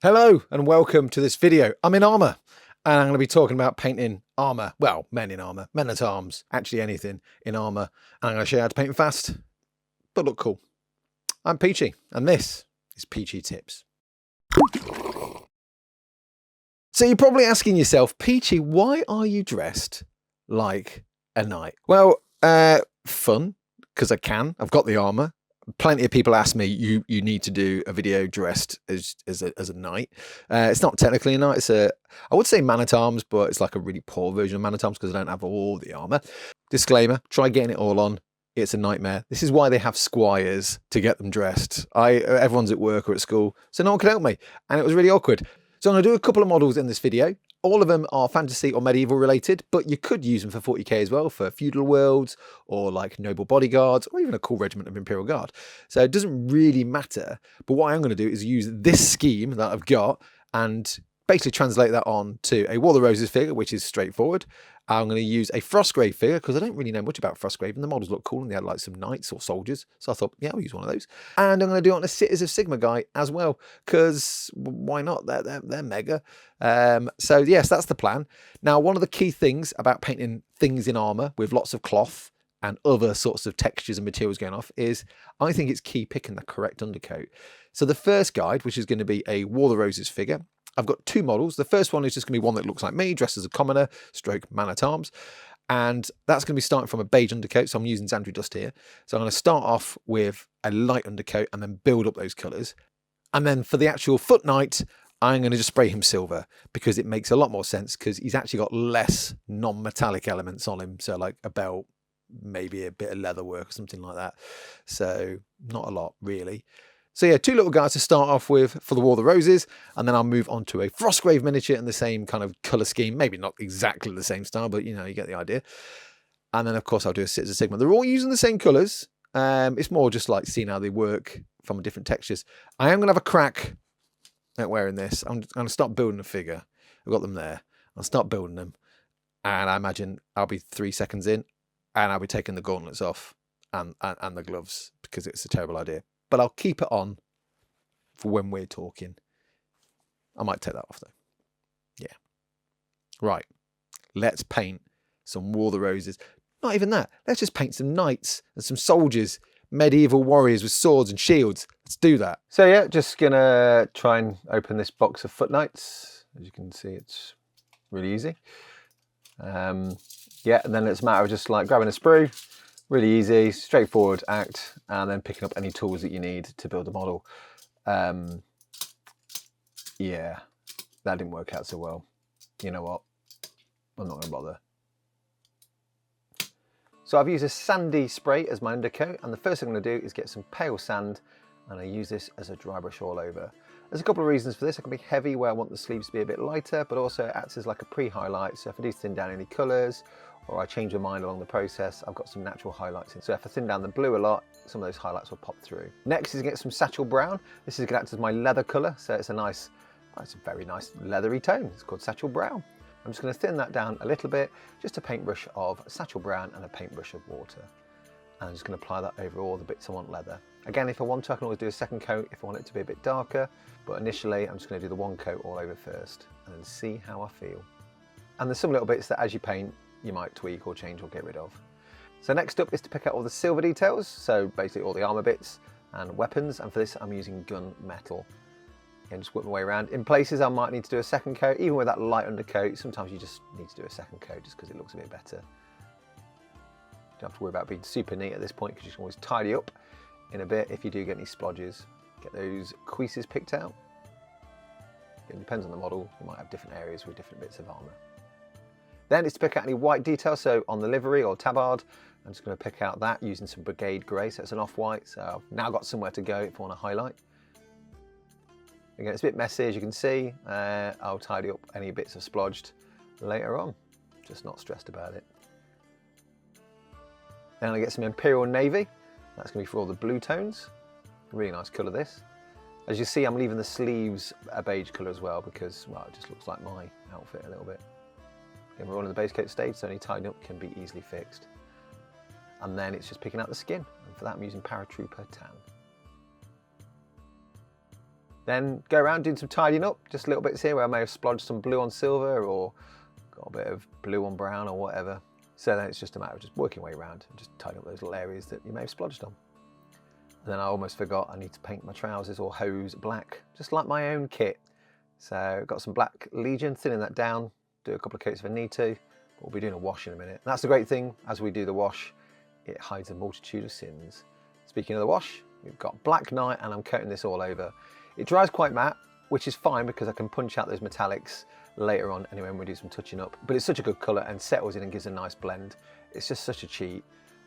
Hello and welcome to this video. I'm in armour and I'm going to be talking about painting armour. Well, men in armour, men at arms, actually anything in armour. And I'm going to show you how to paint them fast, but look cool. I'm Peachy and this is Peachy Tips. So you're probably asking yourself, Peachy, why are you dressed like a knight? Well, fun, because I can. I've got the armour. Plenty of people ask me, you need to do a video dressed as a knight. It's not technically a knight. I would say man-at-arms, but it's like a really poor version of man-at-arms because I don't have all the armour. Disclaimer, try getting it all on. It's a nightmare. This is why they have squires to get them dressed. Everyone's at work or at school, so no one could help me. And it was really awkward. So I'm going to do a couple of models in this video. All of them are fantasy or medieval related, but you could use them for 40k as well, for feudal worlds or like noble bodyguards or even a cool regiment of Imperial Guard. So it doesn't really matter. But what I'm going to do is use this scheme that I've got and basically translate that on to a War of the Roses figure, which is straightforward. I'm going to use a Frostgrave figure because I don't really know much about Frostgrave and the models look cool and they had like some knights or soldiers. So I thought, yeah, I'll use one of those. And I'm going to do it on a Cities of Sigmar guy as well because why not? They're mega. So yes, that's the plan. Now, one of the key things about painting things in armour with lots of cloth and other sorts of textures and materials going off is I think it's key picking the correct undercoat. So the first guide, which is going to be a War of the Roses figure, I've got two models. The first one is just going to be one that looks like me, dressed as a commoner, stroke man-at-arms. And that's going to be starting from a beige undercoat. So I'm using Xandri Dust here. So I'm going to start off with a light undercoat and then build up those colours. And then for the actual foot knight, I'm going to just spray him silver because it makes a lot more sense because he's actually got less non-metallic elements on him. So like a belt, maybe a bit of leather work or something like that. So not a lot really. So yeah, two little guys to start off with for the War of the Roses, and then I'll move on to a Frostgrave miniature in the same kind of colour scheme. Maybe not exactly the same style, but you know, you get the idea. And then of course I'll do a Cities of Sigmar. They're all using the same colours. It's more just like seeing how they work from different textures. I am going to have a crack at wearing this. I'm going to start building a figure. I've got them there. I'll start building them. And I imagine I'll be 3 seconds in and I'll be taking the gauntlets off and the gloves because it's a terrible idea. But I'll keep it on for when we're talking. I might take that off though. Yeah. Right. Let's paint some War of the Roses. Not even that. Let's just paint some knights and some soldiers, medieval warriors with swords and shields. Let's do that. So yeah, just gonna try and open this box of foot knights. As you can see, it's really easy. Yeah, and then it's a matter of just like grabbing a sprue. Really easy, straightforward act, and then picking up any tools that you need to build a model. Yeah, that didn't work out so well. You know what? I'm not going to bother. So I've used a sandy spray as my undercoat, and the first thing I'm going to do is get some pale sand, and I use this as a dry brush all over. There's a couple of reasons for this. It can be heavy where I want the sleeves to be a bit lighter, but also it acts as like a pre-highlight. So if I do thin down any colours, or I change my mind along the process, I've got some natural highlights in. So if I thin down the blue a lot, some of those highlights will pop through. Next is get some satchel brown. This is going to act as my leather colour, so it's a very nice leathery tone. It's called satchel brown. I'm just going to thin that down a little bit, just a paintbrush of satchel brown and a paintbrush of water. And I'm just going to apply that over all the bits I want leather. Again, if I want to, I can always do a second coat if I want it to be a bit darker, but initially I'm just going to do the one coat all over first and then see how I feel. And there's some little bits that as you paint, you might tweak or change or get rid of. So next up is to pick out all the silver details, so basically all the armour bits and weapons, and for this I'm using gun metal. And just whip my way around. In places I might need to do a second coat, even with that light undercoat, sometimes you just need to do a second coat just because it looks a bit better. You don't have to worry about being super neat at this point because you can always tidy up in a bit if you do get any splodges. Get those creases picked out. It depends on the model, you might have different areas with different bits of armour. Then it's to pick out any white detail, so on the livery or tabard, I'm just going to pick out that using some Brigade Grey, so it's an off-white, so I've now got somewhere to go if I want to highlight. Again, it's a bit messy as you can see. I'll tidy up any bits of splodged later on, just not stressed about it. Then I get some Imperial Navy, that's going to be for all the blue tones. Really nice colour this. As you see, I'm leaving the sleeves a beige colour as well because, well, it just looks like my outfit a little bit. Again, we're all in the base coat stage, so any tidying up can be easily fixed. And then it's just picking out the skin, and for that I'm using Paratrooper Tan. Then go around doing some tidying up, just little bits here where I may have splodged some blue on silver or got a bit of blue on brown or whatever. So then it's just a matter of just working your way around and just tidying up those little areas that you may have splodged on. And then I almost forgot I need to paint my trousers or hose black, just like my own kit. So I've got some black Legion, thinning that down, do a couple of coats if I need to, but we'll be doing a wash in a minute. And that's the great thing, as we do the wash, it hides a multitude of sins. Speaking of the wash, we've got Black Knight and I'm coating this all over. It dries quite matte, which is fine because I can punch out those metallics later on anyway when we do some touching up. But it's such a good colour and settles in and gives a nice blend. It's just such a cheat.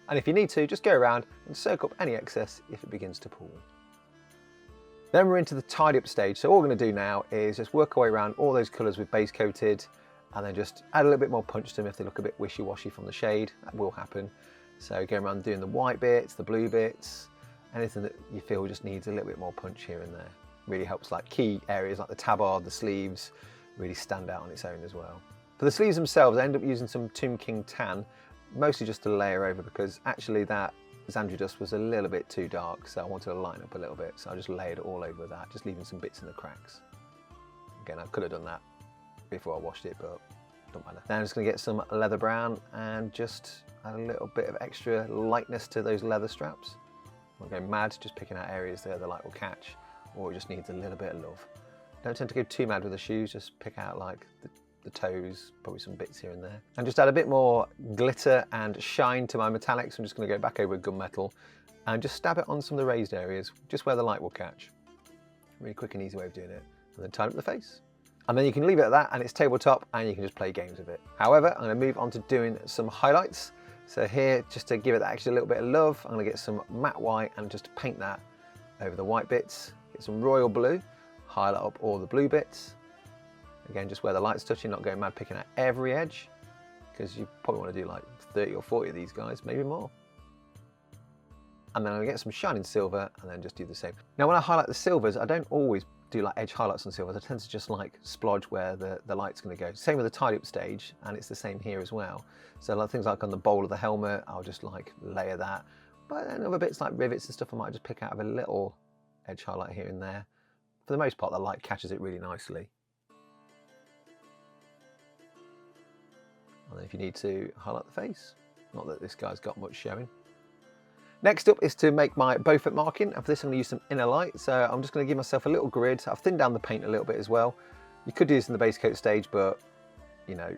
And if you need to, just go around and soak up any excess if it begins to pool. Then we're into the tidy up stage. So all we're going to do now is just work our way around all those colours we've base coated and then just add a little bit more punch to them if they look a bit wishy-washy from the shade. That will happen. So go around doing the white bits, the blue bits, anything that you feel just needs a little bit more punch here and there. Really helps like key areas like the tabard, the sleeves, really stand out on its own as well. For the sleeves themselves, I end up using some Tomb King tan, mostly just to layer over because actually that Xandri dust was a little bit too dark, so I wanted to lighten up a little bit, so I just layered it all over that, just leaving some bits in the cracks. Again, I could have done that before I washed it, but don't matter. Now I'm just going to get some leather brown and just add a little bit of extra lightness to those leather straps. I'm not going mad, just picking out areas there the light will catch, or it just needs a little bit of love. Don't tend to go too mad with the shoes, just pick out like the toes, probably some bits here and there. And just add a bit more glitter and shine to my metallics. I'm just going to go back over with gunmetal and just stab it on some of the raised areas, just where the light will catch. Really quick and easy way of doing it. And then tidy up the face. And then you can leave it at that and it's tabletop and you can just play games with it. However, I'm going to move on to doing some highlights. So here, just to give it that extra little bit of love, I'm going to get some matte white and just paint that over the white bits. Get some royal blue, highlight up all the blue bits. Again, just where the light's touching, not going mad picking out every edge, because you probably want to do like 30 or 40 of these guys, maybe more. And then I'm going to get some shining silver and then just do the same. Now when I highlight the silvers, I don't always do like edge highlights on silvers. I tend to just like splodge where the light's going to go. Same with the tidy up stage, and it's the same here as well. So like things like on the bowl of the helmet, I'll just like layer that. But then other bits like rivets and stuff, I might just pick out of a little edge highlight here and there. For the most part, the light catches it really nicely. And then if you need to highlight the face, not that this guy's got much showing. Next up is to make my Beaufort marking, and for this I'm going to use some inner light. So I'm just going to give myself a little grid. I've thinned down the paint a little bit as well. You could do this in the base coat stage, but you know,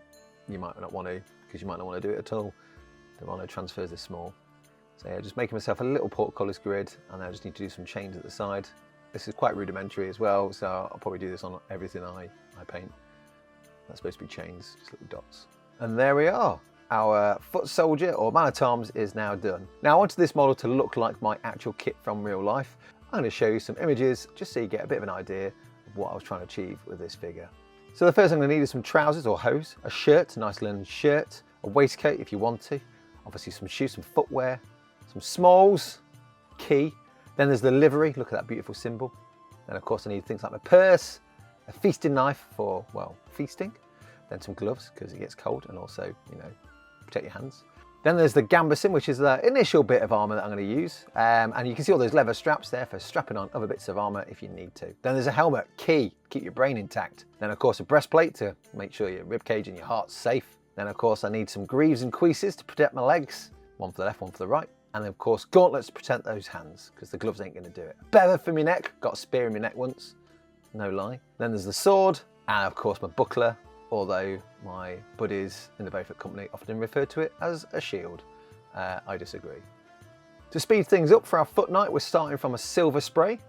you might not want to, because you might not want to do it at all. The mono transfers this small. So yeah, just making myself a little portcullis grid, and then I just need to do some chains at the side. This is quite rudimentary as well, so I'll probably do this on everything I paint. That's supposed to be chains, just little dots. And there we are. Our foot soldier or man at arms is now done. Now I wanted this model to look like my actual kit from real life. I'm going to show you some images just so you get a bit of an idea of what I was trying to achieve with this figure. So the first thing I'm going to need is some trousers or hose, a shirt, a nice linen shirt, a waistcoat if you want to, obviously some shoes, some footwear, some smalls, key. Then there's the livery, look at that beautiful symbol. Then of course I need things like my purse, a feasting knife for, well, feasting. Then some gloves because it gets cold and also, you know, protect your hands. Then there's the gambeson, which is the initial bit of armour that I'm going to use. And you can see all those leather straps there for strapping on other bits of armour if you need to. Then there's a helmet, key, keep your brain intact. Then of course a breastplate to make sure your ribcage and your heart's safe. Then of course I need some greaves and cuisses to protect my legs. One for the left, one for the right. And then of course gauntlets to protect those hands because the gloves ain't going to do it. Bever for my neck, got a spear in my neck once, no lie. Then there's the sword and of course my buckler. Although my buddies in the Beaufort company often refer to it as a shield. I disagree. To speed things up for our foot knight, we're starting from a silver spray.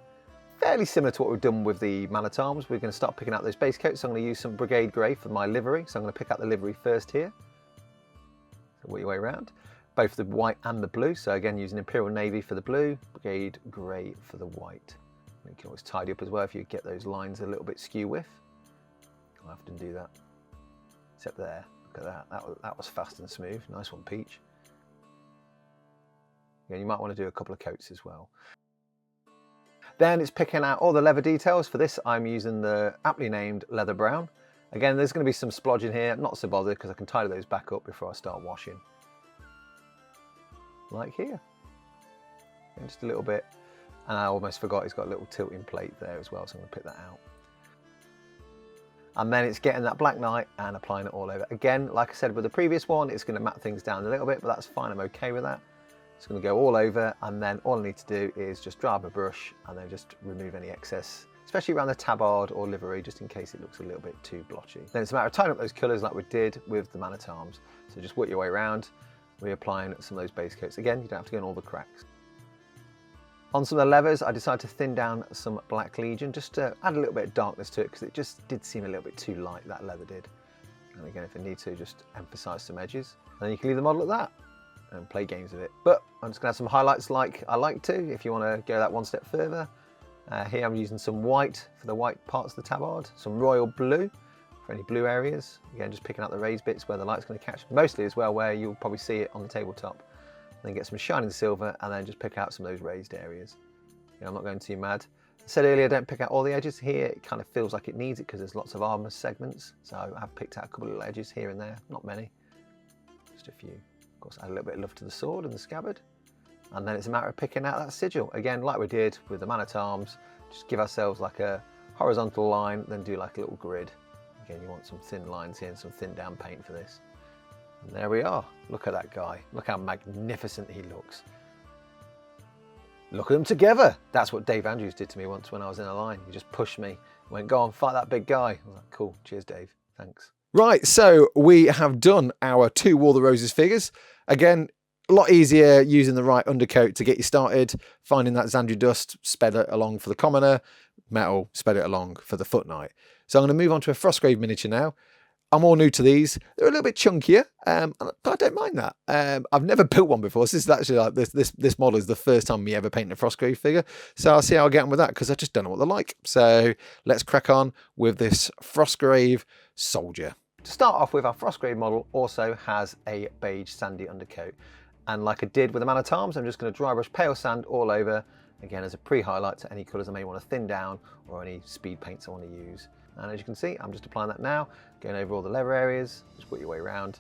Fairly similar to what we've done with the man-at-arms. We're going to start picking out those base coats. So I'm going to use some brigade grey for my livery. So I'm going to pick out the livery first here. So work your way around. Both the white and the blue. So again, using Imperial Navy for the blue, brigade grey for the white. You can always tidy up as well if you get those lines a little bit skew with. I often do that. Except there, look at that. That was fast and smooth. Nice one, Peach. Yeah, you might want to do a couple of coats as well. Then it's picking out all the leather details. For this, I'm using the aptly named leather brown. Again, there's going to be some splodging here. Not so bothered because I can tidy those back up before I start washing. Like here. And just a little bit And I almost forgot he's got a little tilting plate there as well, so I'm going to pick that out. And then it's getting that Black Knight and applying it all over. Again, like I said with the previous one, it's going to mat things down a little bit, but that's fine, I'm okay with that. It's going to go all over, and then all I need to do is just dry up a brush and then just remove any excess, especially around the tabard or livery, just in case it looks a little bit too blotchy. Then it's a matter of tying up those colours like we did with the Man at Arms. So just work your way around, reapplying some of those base coats. Again, you don't have to go in all the cracks. On some of the levers, I decided to thin down some Black Legion just to add a little bit of darkness to it, because it just did seem a little bit too light, that leather did. And again, if I need to, just emphasise some edges. And then you can leave the model at that and play games with it. But I'm just going to have some highlights like I like to, if you want to go that one step further. Here I'm using some white for the white parts of the tabard, some royal blue for any blue areas. Again, just picking out the raised bits where the light's going to catch, mostly as well where you'll probably see it on the tabletop. Then get some shining silver, and then just pick out some of those raised areas. You know, I'm not going too mad. I said earlier, don't pick out all the edges here. It kind of feels like it needs it because there's lots of armour segments. So I've picked out a couple of little edges here and there, not many, just a few. Of course, add a little bit of love to the sword and the scabbard. And then it's a matter of picking out that sigil. Again, like we did with the Man at Arms, just give ourselves like a horizontal line, then do like a little grid. Again, you want some thin lines here and some thin down paint for this. And there we are. Look at that guy. Look how magnificent he looks. Look at them together. That's what Dave Andrews did to me once when I was in a line. He just pushed me, went, go on, fight that big guy. I was like, cool, cheers, Dave, thanks. Right, so we have done our 2 War of the Roses figures. Again, a lot easier using the right undercoat to get you started. Finding that Xandri Dust, sped it along for the commoner. Metal, sped it along for the Foot Knight. So I'm going to move on to a Frostgrave miniature now. I'm all new to these. They're a little bit chunkier, but I don't mind that. I've never built one before, so this is actually like this model is the first time me ever painting a Frostgrave figure. So I'll see how I get on with that, because I just don't know what they're like. So let's crack on with this Frostgrave soldier. To start off with, our Frostgrave model also has a beige sandy undercoat. And like I did with the Man at Arms, I'm just going to dry brush pale sand all over, again as a pre-highlight to any colours I may want to thin down or any speed paints I want to use. And as you can see, I'm just applying that now, going over all the leather areas, just work your way around.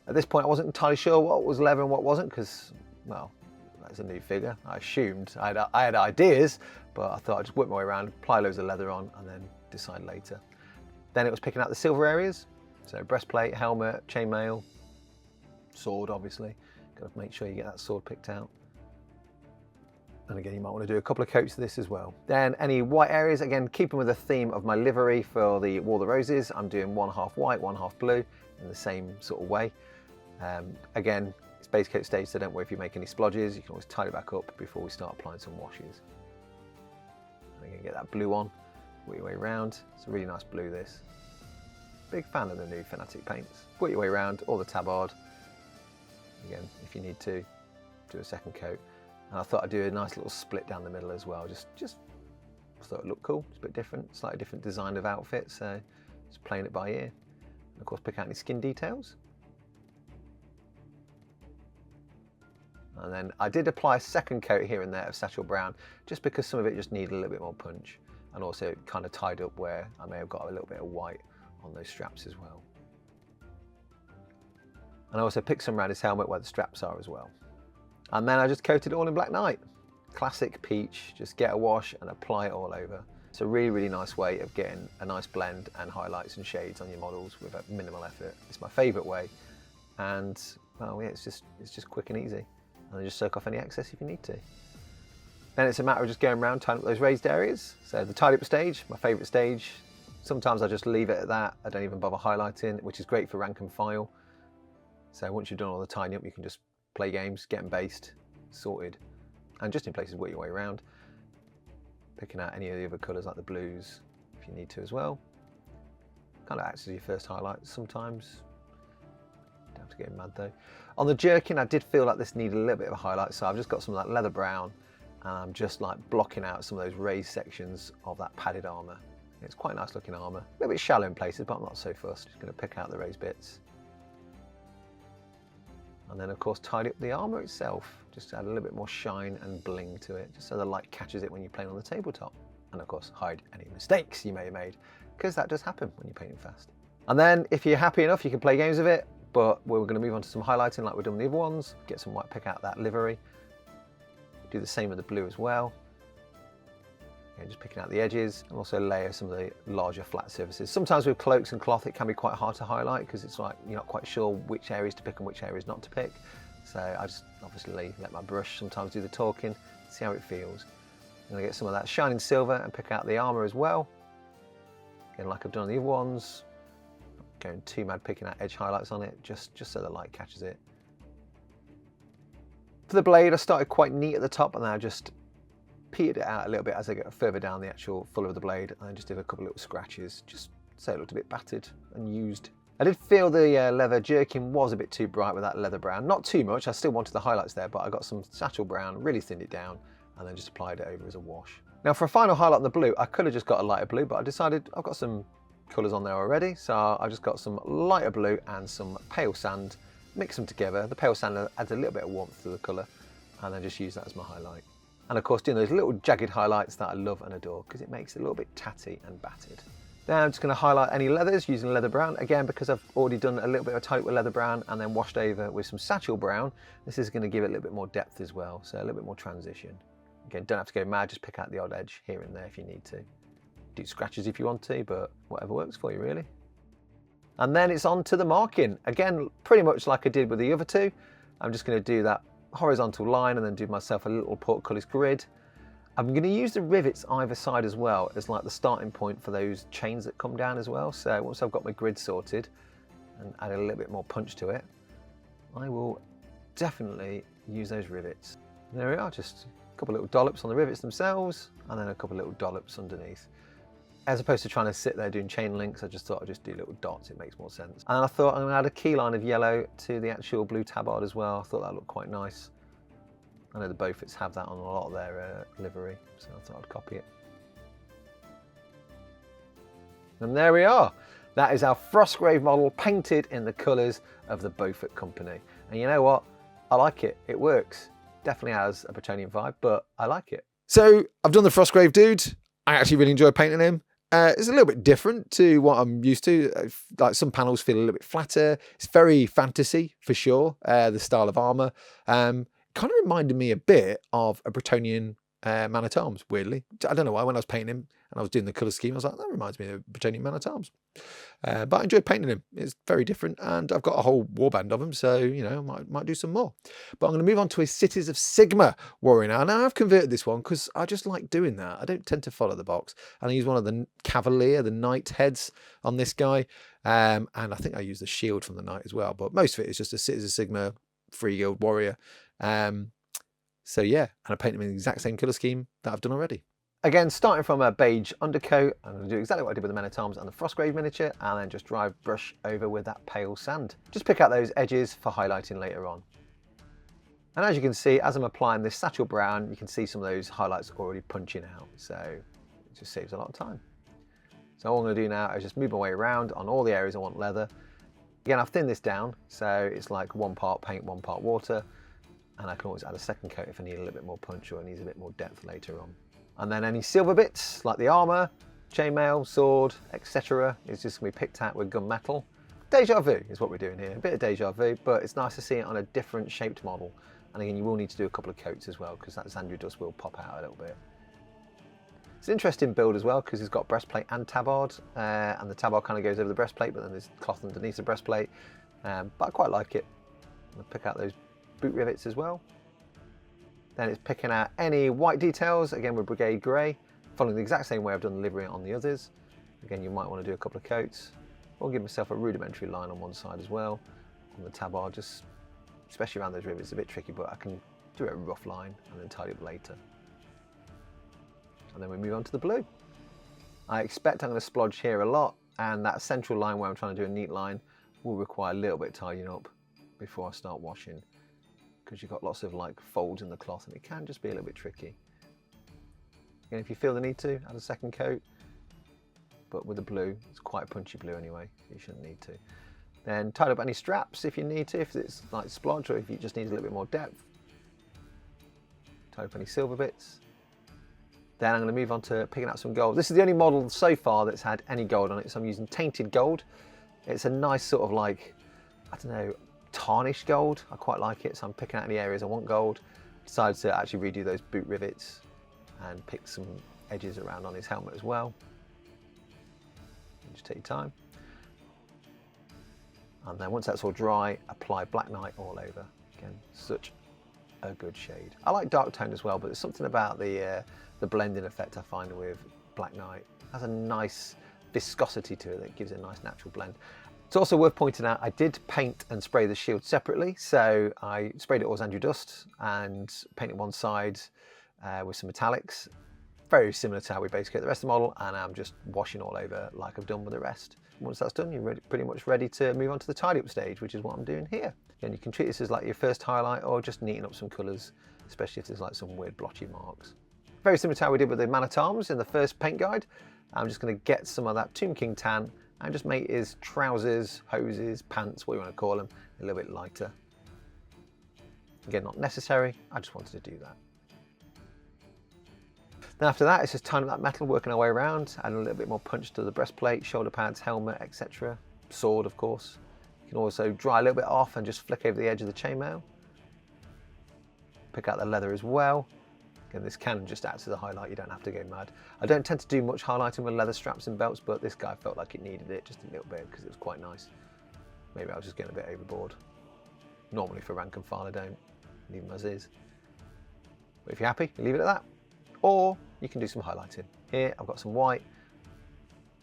At this point, I wasn't entirely sure what was leather and what wasn't, because, well, that's a new figure. I assumed, I had ideas, but I thought I'd just work my way around, apply loads of leather on, and then decide later. Then it was picking out the silver areas, so breastplate, helmet, chainmail, sword, obviously. Got to make sure you get that sword picked out. And again, you might want to do a couple of coats of this as well. Then any white areas, again, keeping with the theme of my livery for the War of the Roses, I'm doing 1/2 white, 1/2 blue in the same sort of way. Again, it's base coat stage, so don't worry if you make any splodges. You can always tidy it back up before we start applying some washes. I'm going to get that blue on, work your way around. It's a really nice blue, this. Big fan of the new Fanatic paints. Work your way around, all the tabard. Again, if you need to, do a second coat. And I thought I'd do a nice little split down the middle as well. Just thought it looked cool. It's a bit different, slightly different design of outfit. So just playing it by ear. And of course, pick out any skin details. And then I did apply a second coat here and there of Satchel Brown, just because some of it just needed a little bit more punch. And also it kind of tied up where I may have got a little bit of white on those straps as well. And I also picked some around his helmet where the straps are as well. And then I just coated it all in Black Knight. Classic Peach, just get a wash and apply it all over. It's a really, really nice way of getting a nice blend and highlights and shades on your models with a minimal effort. It's my favourite way. And, well, yeah, it's just quick and easy. And then just soak off any excess if you need to. Then it's a matter of just going around, tying up those raised areas. So the tidy up stage, my favourite stage. Sometimes I just leave it at that. I don't even bother highlighting, which is great for rank and file. So once you've done all the tidying up, you can just play games, get them based, sorted, and just in places work your way around, picking out any of the other colours like the blues if you need to as well. Kind of acts as your first highlight sometimes. Don't have to get mad though. On the jerkin, I did feel like this needed a little bit of a highlight, so I've just got some of that leather brown and I'm just like blocking out some of those raised sections of that padded armour. It's quite nice looking armour. A little bit shallow in places, but I'm not so fussed. Just going to pick out the raised bits. And then of course tidy up the armour itself, just to add a little bit more shine and bling to it, just so the light catches it when you're playing on the tabletop. And of course hide any mistakes you may have made, because that does happen when you're painting fast. And then if you're happy enough, you can play games with it, but we're going to move on to some highlighting like we've done with the other ones, get some white, pick out that livery. Do the same with the blue as well. Okay, just picking out the edges and also layer some of the larger flat surfaces. Sometimes with cloaks and cloth it can be quite hard to highlight because it's like you're not quite sure which areas to pick and which areas not to pick. So I just obviously let my brush sometimes do the talking, see how it feels. I'm going to get some of that shining silver and pick out the armour as well. Again, like I've done on the other ones, not going too mad picking out edge highlights on it, just so the light catches it. For the blade, I started quite neat at the top and then I just petered it out a little bit as I get further down the actual full of the blade, and I just did a couple of little scratches just so it looked a bit battered and used. I did feel the leather jerkin was a bit too bright with that leather brown. Not too much, I still wanted the highlights there, but I got some satchel brown, really thinned it down, and then just applied it over as a wash. Now for a final highlight on the blue, I could have just got a lighter blue, but I decided I've got some colours on there already, so I just got some lighter blue and some pale sand, mix them together. The pale sand adds a little bit of warmth to the colour, and then just use that as my highlight. And of course doing those little jagged highlights that I love and adore because it makes it a little bit tatty and battered. Now I'm just going to highlight any leathers using leather brown. Again, because I've already done a little bit of type with leather brown and then washed over with some satchel brown, this is going to give it a little bit more depth as well, so a little bit more transition. Again, don't have to go mad, just pick out the odd edge here and there if you need to. Do scratches if you want to, but whatever works for you really. And then it's on to the marking. Again, pretty much like I did with the other two. I'm just going to do that horizontal line and then do myself a little portcullis grid. I'm going to use the rivets either side as well as like the starting point for those chains that come down as well. So once I've got my grid sorted and add a little bit more punch to it, I will definitely use those rivets. And there we are, just a couple of little dollops on the rivets themselves and then a couple of little dollops underneath. As opposed to trying to sit there doing chain links, I just thought I'd just do little dots, it makes more sense. And I thought I'm going to add a key line of yellow to the actual blue tabard as well. I thought that looked quite nice. I know the Beauforts have that on a lot of their livery, so I thought I'd copy it. And there we are. That is our Frostgrave model painted in the colours of the Beaufort company. And you know what? I like it. It works. Definitely has a Bretonnian vibe, but I like it. So I've done the Frostgrave dude. I actually really enjoy painting him. It's a little bit different to what I'm used to. Like some panels feel a little bit flatter. It's very fantasy for sure, the style of armour. Kind of reminded me a bit of a Bretonnian man-at-arms, weirdly. I don't know why, when I was painting him and I was doing the colour scheme, I was like, that reminds me of a Bretonnian man-at-arms. But I enjoyed painting him. It's very different, and I've got a whole warband of them, so, you know, might do some more. But I'm going to move on to his Cities of Sigmar warrior now. Now, I've converted this one because I just like doing that. I don't tend to follow the box. And I use one of the Cavalier, the Knight heads on this guy. And I think I use the shield from the Knight as well. But most of it is just a Cities of Sigmar Freeguild warrior. So yeah, and I paint them in the exact same colour scheme that I've done already. Again, starting from a beige undercoat, I'm going to do exactly what I did with the Men-at-Arms and the Frostgrave miniature, and then just dry brush over with that pale sand. Just pick out those edges for highlighting later on. And as you can see, as I'm applying this satchel brown, you can see some of those highlights already punching out, so it just saves a lot of time. So all I'm going to do now is just move my way around on all the areas I want leather. Again, I've thinned this down, so it's like 1 part paint, 1 part water. And I can always add a second coat if I need a little bit more punch or it needs a bit more depth later on. And then any silver bits, like the armour, chainmail, sword, etc. is just going to be picked out with gunmetal. Deja vu is what we're doing here, a bit of deja vu, but it's nice to see it on a different shaped model. And again, you will need to do a couple of coats as well, because that Xandria dust will pop out a little bit. It's an interesting build as well, because it's got breastplate and tabard, and the tabard kind of goes over the breastplate, but then there's cloth underneath the breastplate. But I quite like it. I'll pick out those boot rivets as well. Then it's picking out any white details, again with Brigade Grey, following the exact same way I've done the livery on the others. Again, you might want to do a couple of coats, or give myself a rudimentary line on one side as well, on the tabard, just especially around those rivets, it's a bit tricky, but I can do a rough line and then tidy up later. And then we move on to the blue. I expect I'm going to splodge here a lot, and that central line where I'm trying to do a neat line will require a little bit of tidying up before I start washing, because you've got lots of like folds in the cloth and it can just be a little bit tricky. Again, if you feel the need to, add a second coat, but with the blue, it's quite a punchy blue anyway, so you shouldn't need to. Then tidy up any straps if you need to, if it's like splodge or if you just need a little bit more depth. Tidy up any silver bits. Then I'm going to move on to picking out some gold. This is the only model so far that's had any gold on it, so I'm using tainted gold. It's a nice sort of like, I don't know, tarnished gold. I quite like it, so I'm picking out any areas I want gold. Decided to actually redo those boot rivets and pick some edges around on his helmet as well. Just take your time. And then once that's all dry, apply Black Knight all over. Again, such a good shade. I like dark tone as well, but there's something about the blending effect I find with Black Knight. It has a nice viscosity to it that gives it a nice natural blend. It's also worth pointing out I did paint and spray the shield separately, so I sprayed it all as Andrew Dust and painted one side with some metallics, very similar to how we base coat the rest of the model, and I'm just washing all over like I've done with the rest. Once that's done, you're pretty much ready to move on to the tidy up stage, which is what I'm doing here. And you can treat this as like your first highlight or just neaten up some colours, especially if there's like some weird blotchy marks. Very similar to how we did with the Man-at-Arms in the first paint guide. I'm just going to get some of that Tomb King tan and just make his trousers, hoses, pants, what you want to call them, a little bit lighter. Again, not necessary, I just wanted to do that. Then after that, it's just tying up that metal, working our way around, adding a little bit more punch to the breastplate, shoulder pads, helmet, etc. Sword, of course. You can also dry a little bit off and just flick over the edge of the chainmail. Pick out the leather as well. Again, this can just add to the highlight, you don't have to go mad. I don't tend to do much highlighting with leather straps and belts, but this guy felt like it needed it just a little bit because it was quite nice. Maybe I was just getting a bit overboard. Normally for rank and file I don't, leave them as is. But if you're happy, leave it at that. Or you can do some highlighting. Here I've got some white,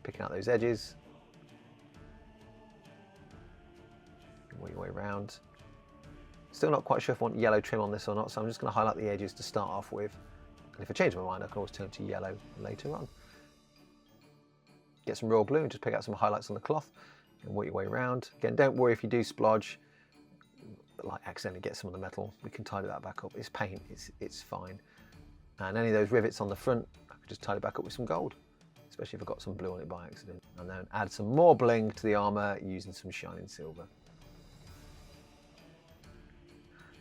picking out those edges. Work your way around. Still not quite sure if I want yellow trim on this or not, so I'm just going to highlight the edges to start off with. And if I change my mind, I can always turn to yellow later on. Get some royal blue and just pick out some highlights on the cloth and work your way around. Again, don't worry if you do splodge, but like accidentally get some of the metal. We can tidy that back up. It's paint, it's fine. And any of those rivets on the front, I could just tidy back up with some gold, especially if I've got some blue on it by accident. And then add some more bling to the armour using some shining silver.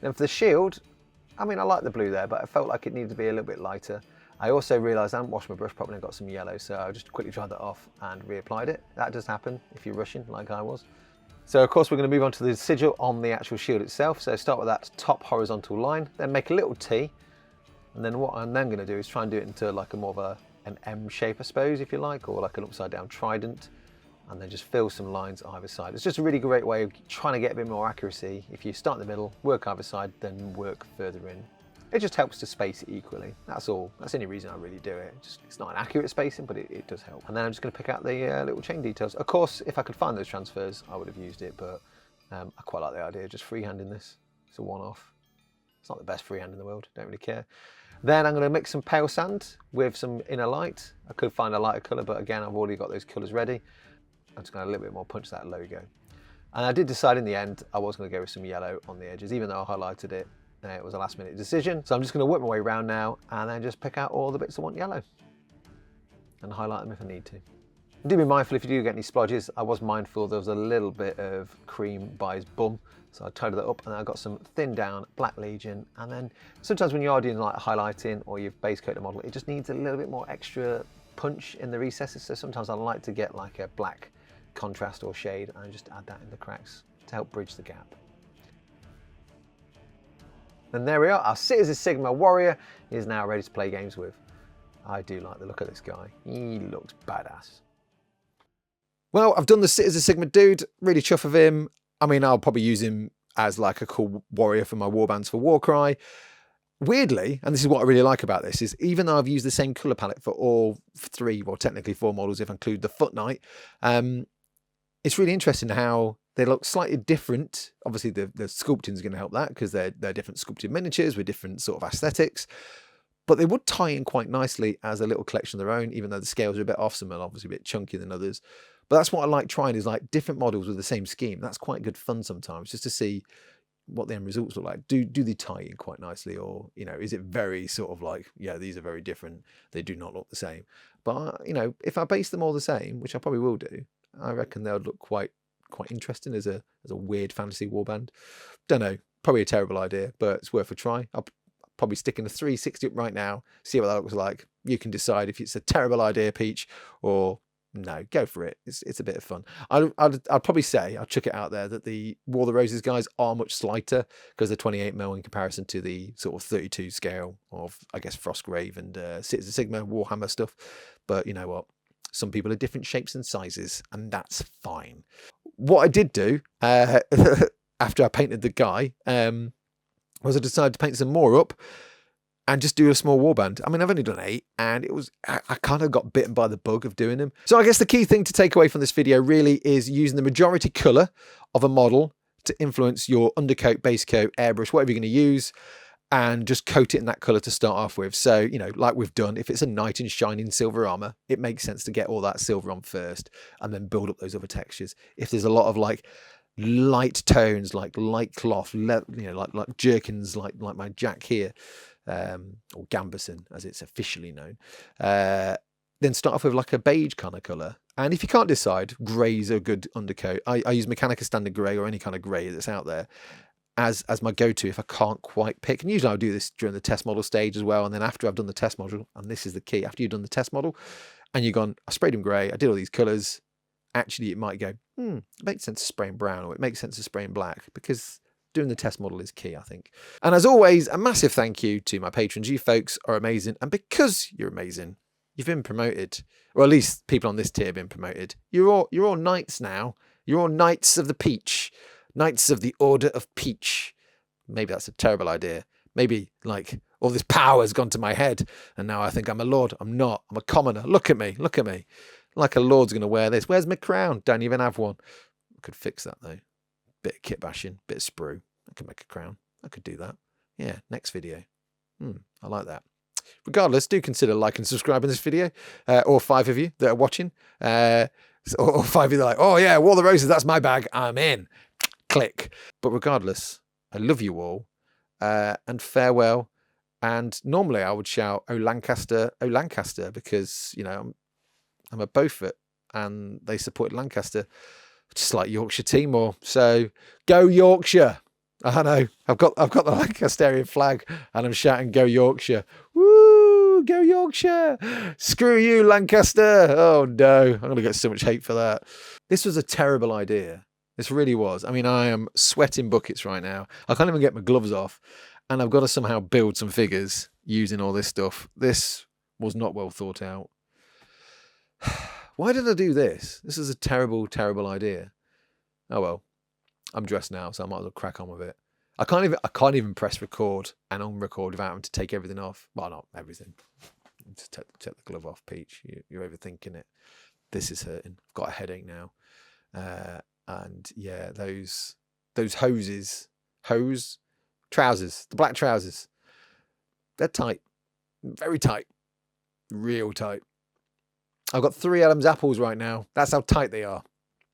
Then for the shield, I mean, I like the blue there, but I felt like it needed to be a little bit lighter. I also realised I haven't washed my brush properly and got some yellow, so I just quickly dried that off and reapplied it. That does happen if you're rushing, like I was. So of course we're going to move on to the sigil on the actual shield itself. So start with that top horizontal line, then make a little T. And then what I'm then going to do is try and do it into like a more of an M shape, I suppose, if you like, or like an upside down trident. And then just fill some lines either side. It's just a really great way of trying to get a bit more accuracy. If you start in the middle, work either side, then work further in. It just helps to space it equally. That's all. That's the only reason I really do it. It's not an accurate spacing, but it does help. And then I'm just going to pick out the little chain details. Of course, if I could find those transfers, I would have used it, but I quite like the idea of just freehanding this. It's a one-off. It's not the best freehand in the world, don't really care. Then I'm going to mix some pale sand with some inner light. I could find a lighter colour, but again, I've already got those colours ready. I'm just going to add a little bit more punch to that logo. And I did decide in the end I was going to go with some yellow on the edges, even though I highlighted it. It was a last minute decision. So I'm just going to work my way around now and then just pick out all the bits I want yellow and highlight them if I need to. Do be mindful if you do get any splodges. I was mindful there was a little bit of cream by his bum, so I tidied that up and I got some thinned down Black Legion. And then sometimes when you are doing like highlighting or you've base coated a model, it just needs a little bit more extra punch in the recesses. So sometimes I like to get like a black contrast or shade and just add that in the cracks to help bridge the gap. And there we are, our Citizen Sigmar warrior is now ready to play games with. I do like the look of this guy, he looks badass. Well, I've done the Citizen Sigmar dude, really chuff of him. I mean, I'll probably use him as like a cool warrior for my warbands for Warcry. Weirdly, and this is what I really like about this, is even though I've used the same colour palette for all three, well technically four models if I include the Foot Knight, it's really interesting how they look slightly different. Obviously the sculpting is going to help that because they're different sculpted miniatures with different sort of aesthetics, but they would tie in quite nicely as a little collection of their own, even though the scales are a bit off, some are obviously a bit chunkier than others. But that's what I like trying, is like different models with the same scheme. That's quite good fun sometimes, just to see what the end results look like. Do they tie in quite nicely, or, you know, is it very sort of like, yeah, these are very different, they do not look the same. But, you know, if I base them all the same, which I probably will do, I reckon they'll look quite interesting as a weird fantasy warband. Don't know, probably a terrible idea, but it's worth a try. I'll probably stick in a 360 up right now, see what that looks like. You can decide if it's a terrible idea, Peach, or no, go for it. It's a bit of fun. I'd probably say, I'll chuck it out there, that the War of the Roses guys are much slighter because they're 28mm in comparison to the sort of 32 scale of, I guess, Frostgrave and Citizen Sigmar, Warhammer stuff. But you know what? Some people are different shapes and sizes, and that's fine. What I did do after I painted the guy was I decided to paint some more up and just do a small warband. I mean, I've only done 8, and I kind of got bitten by the bug of doing them. So I guess the key thing to take away from this video really is using the majority colour of a model to influence your undercoat, base coat, airbrush, whatever you're going to use, and just coat it in that colour to start off with. So, you know, like we've done, if it's a knight in shining silver armour, it makes sense to get all that silver on first and then build up those other textures. If there's a lot of like light tones, like light cloth, you know, like jerkins, like my jack here, or gambeson as it's officially known, then start off with like a beige kind of colour. And if you can't decide, grey's a good undercoat. I use Mechanica Standard Grey or any kind of grey that's out there as my go-to if I can't quite pick. And usually I'll do this during the test model stage as well. And then after I've done the test model, and this is the key, after you've done the test model and you've gone, I sprayed them grey, I did all these colours, actually it might go, it makes sense to spray in brown, or it makes sense to spray in black, because doing the test model is key, I think. And as always, a massive thank you to my patrons. You folks are amazing. And because you're amazing, you've been promoted, or at least people on this tier have been promoted. You're all knights now. You're all knights of the Peach. Knights of the Order of Peach. Maybe that's a terrible idea. Maybe like all this power has gone to my head and now I think I'm a lord. I'm not. I'm a commoner. Look at me. Look at me. Like a lord's going to wear this. Where's my crown? Don't even have one. I could fix that though. Bit of kit bashing. Bit of sprue. I could make a crown. I could do that. Yeah, next video. I like that. Regardless, do consider liking and subscribing this video. Or 5 of you that are watching. Or 5 of you that are like, oh yeah, War of the Roses, that's my bag. I'm in. Click. But regardless, I love you all, and farewell. And normally I would shout, oh Lancaster, because, you know, I'm a Beaufort and they supported Lancaster, just like Yorkshire Timor. So go Yorkshire. I know, I've got the Lancasterian flag and I'm shouting go Yorkshire. Woo, go Yorkshire. Screw you, Lancaster. Oh no, I'm going to get so much hate for that. This was a terrible idea. This really was. I mean, I am sweating buckets right now. I can't even get my gloves off. And I've got to somehow build some figures using all this stuff. This was not well thought out. Why did I do this? This is a terrible, terrible idea. Oh well. I'm dressed now, so I might as well crack on with it. I can't even press record and unrecord without having to take everything off. Well, not everything. Just take the glove off, Peach. You're overthinking it. This is hurting. I've got a headache now. And yeah, those trousers, the black trousers, they're tight, very tight, real tight. I've got 3 Adam's apples right now. That's how tight they are.